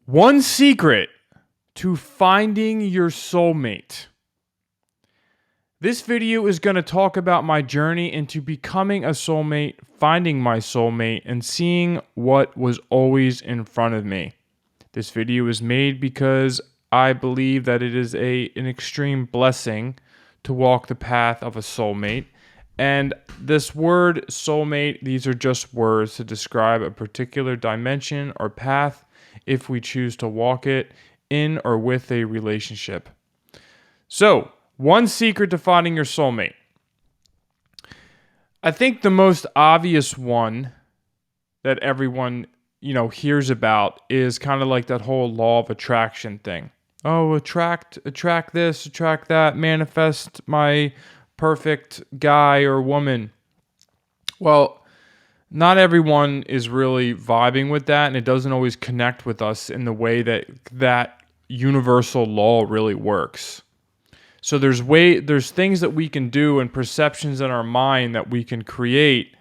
One secret to finding your soulmate. This video is going to talk about my journey into becoming a soulmate, finding my soulmate, and seeing what was always in front of me. This video is made because I believe that it is an extreme blessing to walk the path of a soulmate. And this word soulmate, these are just words to describe a particular dimension or path if we choose to walk it in or with a relationship. So, one secret to finding your soulmate. I think the most obvious one that everyone, hears about is kind of like that whole law of attraction thing. Oh, attract this, attract that, manifest my perfect guy or woman. Well, not everyone is really vibing with that, and it doesn't always connect with us in the way that universal law really works. So there's things that we can do and perceptions in our mind that we can create.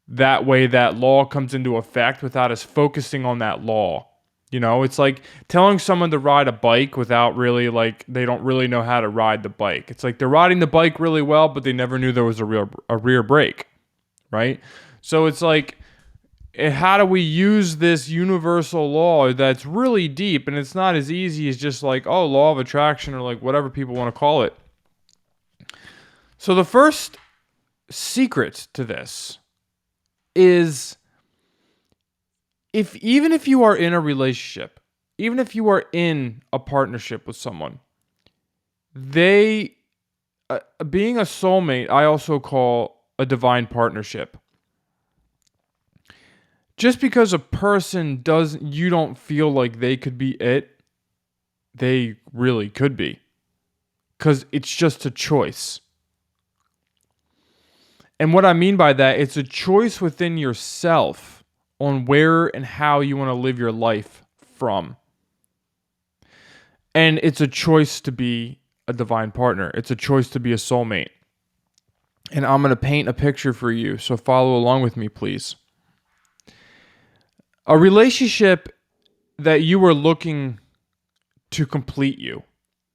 That way that law comes into effect without us focusing on that law. It's like telling someone to ride a bike without really, they don't really know how to ride the bike. It's like they're riding the bike really well, but they never knew there was a rear brake, right? So it's like, how do we use this universal law that's really deep, and it's not as easy as just law of attraction or whatever people want to call it. So the first secret to this is even if you are in a relationship, even if you are in a partnership with someone, being a soulmate, I also call a divine partnership. Just because a person you don't feel like they could be it, they really could be. Because it's just a choice. And what I mean by that, it's a choice within yourself on where and how you want to live your life from. And it's a choice to be a divine partner. It's a choice to be a soulmate. And I'm going to paint a picture for you, so follow along with me, please. A relationship that you are looking to complete you.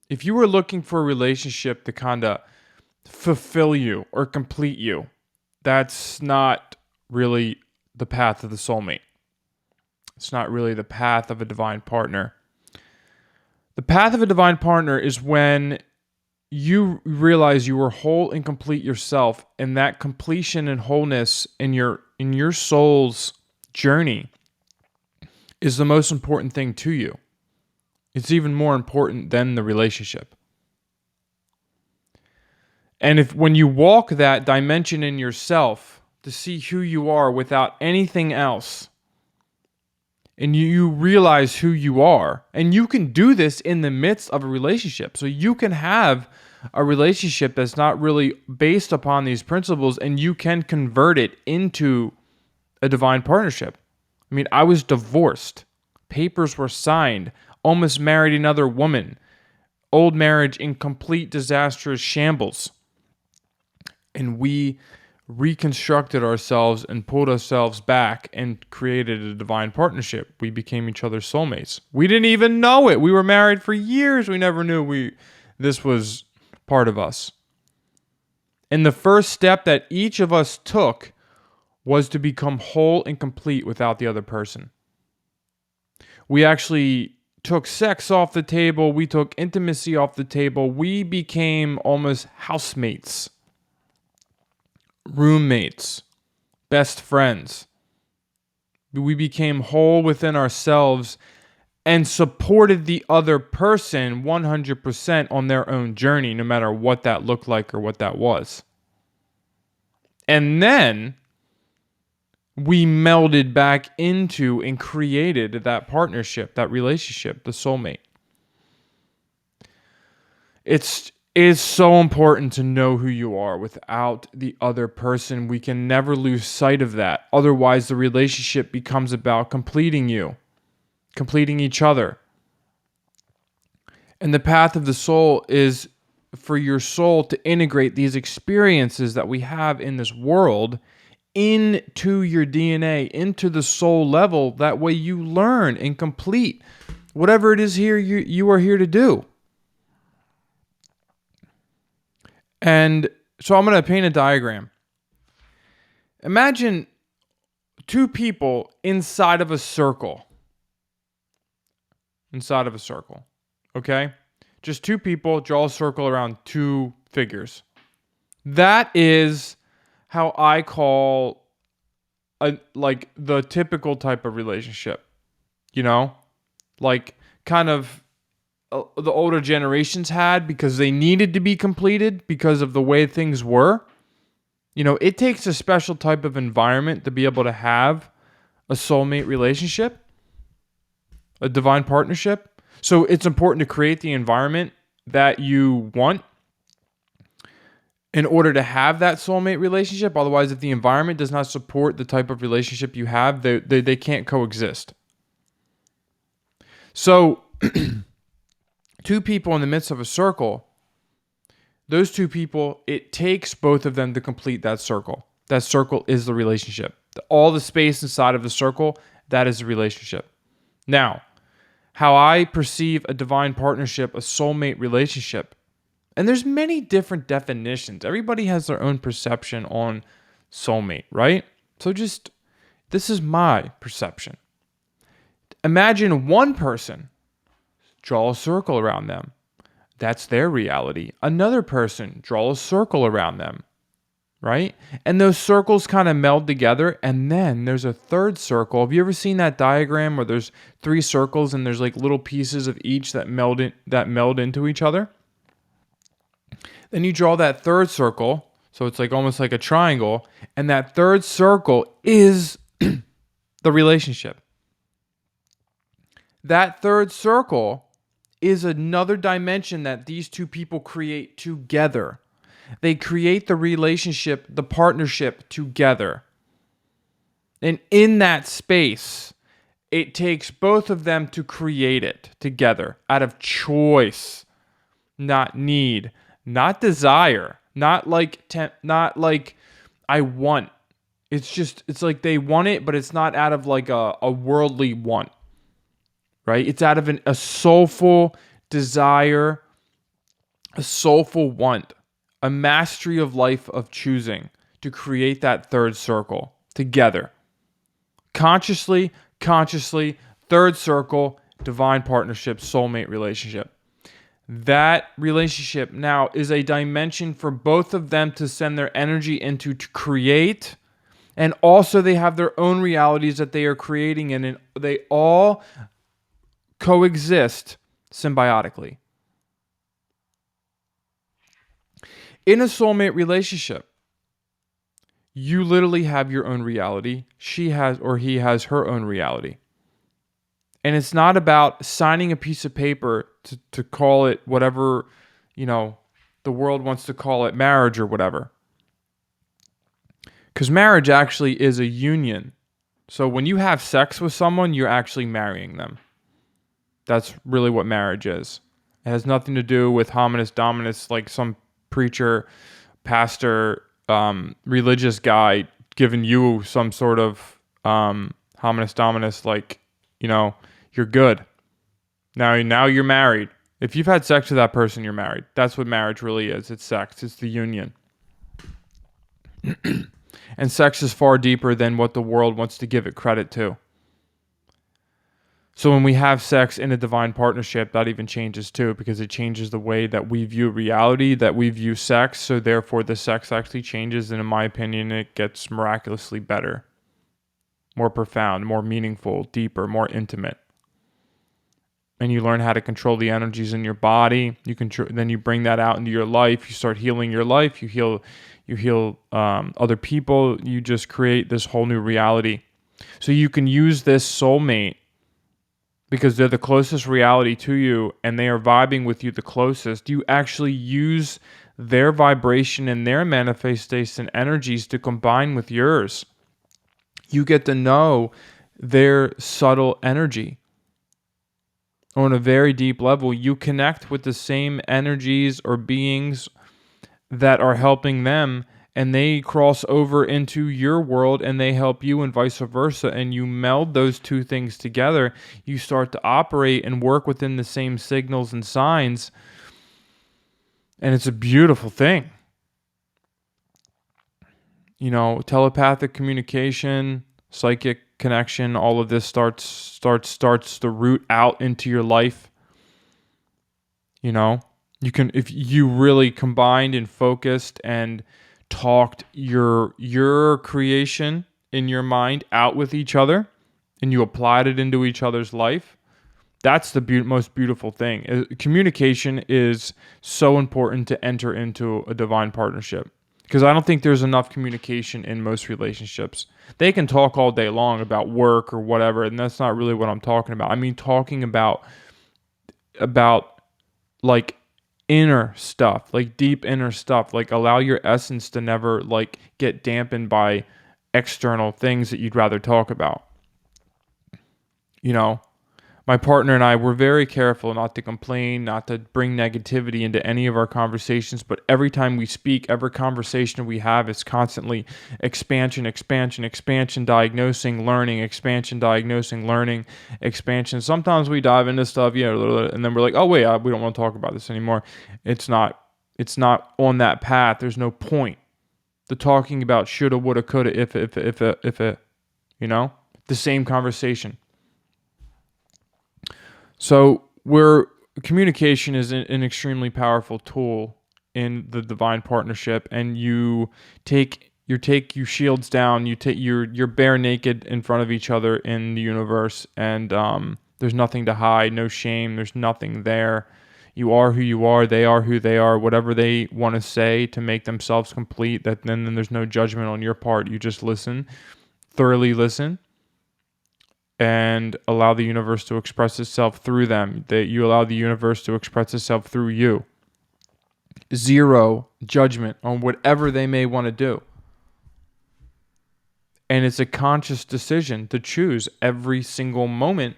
If you were looking for a relationship to kind of fulfill you or complete you, that's not really the path of the soulmate. It's not really the path of a divine partner. The path of a divine partner is when you realize you are whole and complete yourself, and that completion and wholeness in your soul's journey is the most important thing to you. It's even more important than the relationship. And when you walk that dimension in yourself to see who you are without anything else, and you realize who you are, and you can do this in the midst of a relationship. So you can have a relationship that's not really based upon these principles, and you can convert it into a divine partnership. I mean, I was divorced. Papers were signed. Almost married another woman. Old marriage in complete disastrous shambles. And we reconstructed ourselves and pulled ourselves back and created a divine partnership. We became each other's soulmates. We didn't even know it. We were married for years. We never knew this was part of us. And the first step that each of us took was to become whole and complete without the other person. We actually took sex off the table. We took intimacy off the table. We became almost housemates, roommates, best friends. We became whole within ourselves and supported the other person 100% on their own journey, no matter what that looked like or what that was. And then we melded back into and created that partnership, that relationship, the soulmate. It is so important to know who you are without the other person. We can never lose sight of that. Otherwise, the relationship becomes about completing you, completing each other. And the path of the soul is for your soul to integrate these experiences that we have in this world into your DNA, into the soul level. That way you learn and complete whatever it is here you are here to do. And so I'm going to paint a diagram. Imagine two people inside of a circle. Inside of a circle. Okay? Just two people, draw a circle around two figures. That is how I call like the typical type of relationship. You know? Like kind of the older generations had, because they needed to be completed because of the way things were. You know, it takes a special type of environment to be able to have a soulmate relationship, a divine partnership. So it's important to create the environment that you want in order to have that soulmate relationship. Otherwise, if the environment does not support the type of relationship you have, they can't coexist. So two people in the midst of a circle, those two people, it takes both of them to complete that circle. That circle is the relationship. All the space inside of the circle, that is the relationship. Now, how I perceive a divine partnership, a soulmate relationship, and there's many different definitions. Everybody has their own perception on soulmate, right? So this is my perception. Imagine one person, draw a circle around them. That's their reality. Another person, draw a circle around them, right? And those circles kind of meld together, and then there's a third circle. Have you ever seen that diagram where there's three circles and there's like little pieces of each that meld into each other? Then you draw that third circle, so it's like almost like a triangle, and that third circle is the relationship. That third circle is another dimension that these two people create together. They create the relationship, the partnership together. And in that space, it takes both of them to create it together out of choice, not need, not desire, not like I want. It's like they want it, but it's not out of like a worldly want. Right? It's out of a soulful desire, a soulful want, a mastery of life of choosing to create that third circle together. Consciously, third circle, divine partnership, soulmate relationship. That relationship now is a dimension for both of them to send their energy into to create, and also they have their own realities that they are creating, and they all coexist symbiotically. In a soulmate relationship, you literally have your own reality. She has or he has her own reality. And it's not about signing a piece of paper to call it whatever, the world wants to call it, marriage or whatever. Because marriage actually is a union. So when you have sex with someone, you're actually marrying them. That's really what marriage is. It has nothing to do with hominis dominus, like some preacher, pastor, religious guy giving you some sort of hominis dominus, like, you're good. Now you're married. If you've had sex with that person, you're married. That's what marriage really is. It's sex. It's the union. And sex is far deeper than what the world wants to give it credit to. So when we have sex in a divine partnership, that even changes too, because it changes the way that we view reality, that we view sex. So therefore the sex actually changes. And in my opinion, it gets miraculously better, more profound, more meaningful, deeper, more intimate. And you learn how to control the energies in your body. Then you bring that out into your life. You start healing your life. You heal other people. You just create this whole new reality. So you can use this soulmate because they're the closest reality to you and they are vibing with you the closest. You actually use their vibration and their manifestation energies to combine with yours. You get to know their subtle energy. On a very deep level, you connect with the same energies or beings that are helping them, and they cross over into your world and they help you and vice versa, and you meld those two things together, you start to operate and work within the same signals and signs, and it's a beautiful thing. You know, telepathic communication, psychic connection, all of this starts to root out into your life. You know, you can, if you really combined and focused and talked your creation in your mind out with each other, and you applied it into each other's life, that's the most beautiful thing. Communication is so important to enter into a divine partnership, because I don't think there's enough communication in most relationships. They can talk all day long about work or whatever, and that's not really what I'm talking about. I mean, talking about like inner stuff, like deep inner stuff, like allow your essence to never like get dampened by external things that you'd rather talk about. You know, my partner and I were very careful not to complain, not to bring negativity into any of our conversations, but every time we speak, every conversation we have is constantly expansion, diagnosing, learning, expansion, diagnosing, learning, expansion. Sometimes we dive into stuff, and then we're like, oh wait, we don't want to talk about this anymore. It's not on that path. There's no point. The talking about shoulda, woulda, coulda, if, the same conversation. So communication is an extremely powerful tool in the divine partnership, and you shields down, you're bare naked in front of each other in the universe, and there's nothing to hide, no shame, there's nothing there. You are who you are, they are who they are, whatever they want to say to make themselves complete, that then there's no judgment on your part. You just listen, thoroughly listen, and allow the universe to express itself through them. That you allow the universe to express itself through you. Zero judgment on whatever they may want to do. And it's a conscious decision to choose every single moment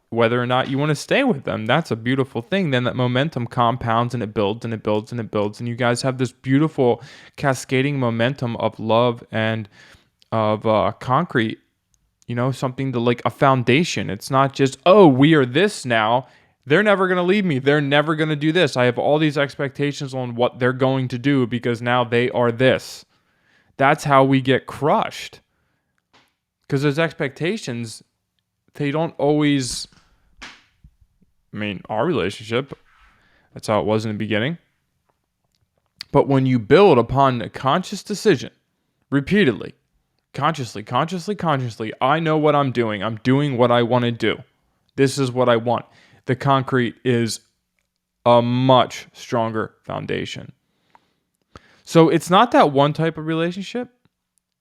whether or not you want to stay with them. That's a beautiful thing. Then that momentum compounds and it builds and it builds and it builds. And you guys have this beautiful cascading momentum of love and of concrete. Something to like a foundation. It's not just, oh, we are this now. They're never going to leave me. They're never going to do this. I have all these expectations on what they're going to do because now they are this. That's how we get crushed. Because those expectations, they don't always, our relationship, that's how it was in the beginning. But when you build upon a conscious decision, repeatedly, consciously, I know what I'm doing. I'm doing what I want to do. This is what I want. The concrete is a much stronger foundation. So it's not that one type of relationship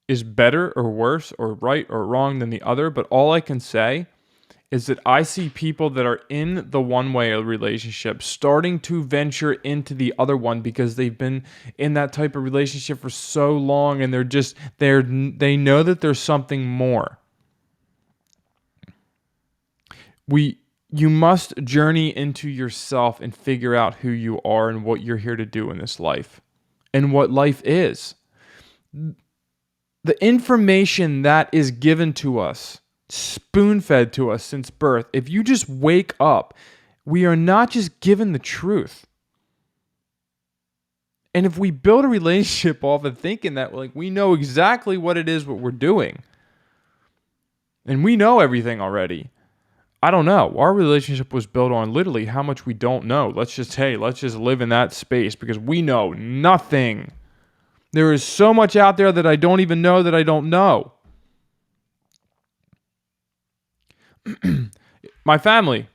is better or worse or right or wrong than the other, but all I can say is that I see people that are in the one-way relationship starting to venture into the other one because they've been in that type of relationship for so long, and they know that there's something more. You must journey into yourself and figure out who you are and what you're here to do in this life and what life is. The information that is given to us, spoon-fed to us since birth, if you just wake up, we are not just given the truth. And if we build a relationship off of thinking that we know exactly what it is what we're doing, and we know everything already, I don't know. Our relationship was built on literally how much we don't know. Let's just live in that space because we know nothing. There is so much out there that I don't even know that I don't know. My family,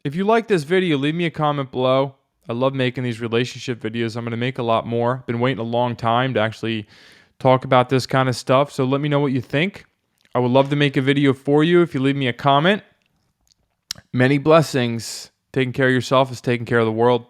if you like this video, leave me a comment below. I love making these relationship videos. I'm going to make a lot more. Been waiting a long time to actually talk about this kind of stuff. So let me know what you think. I would love to make a video for you if you leave me a comment. Many blessings. Taking care of yourself is taking care of the world.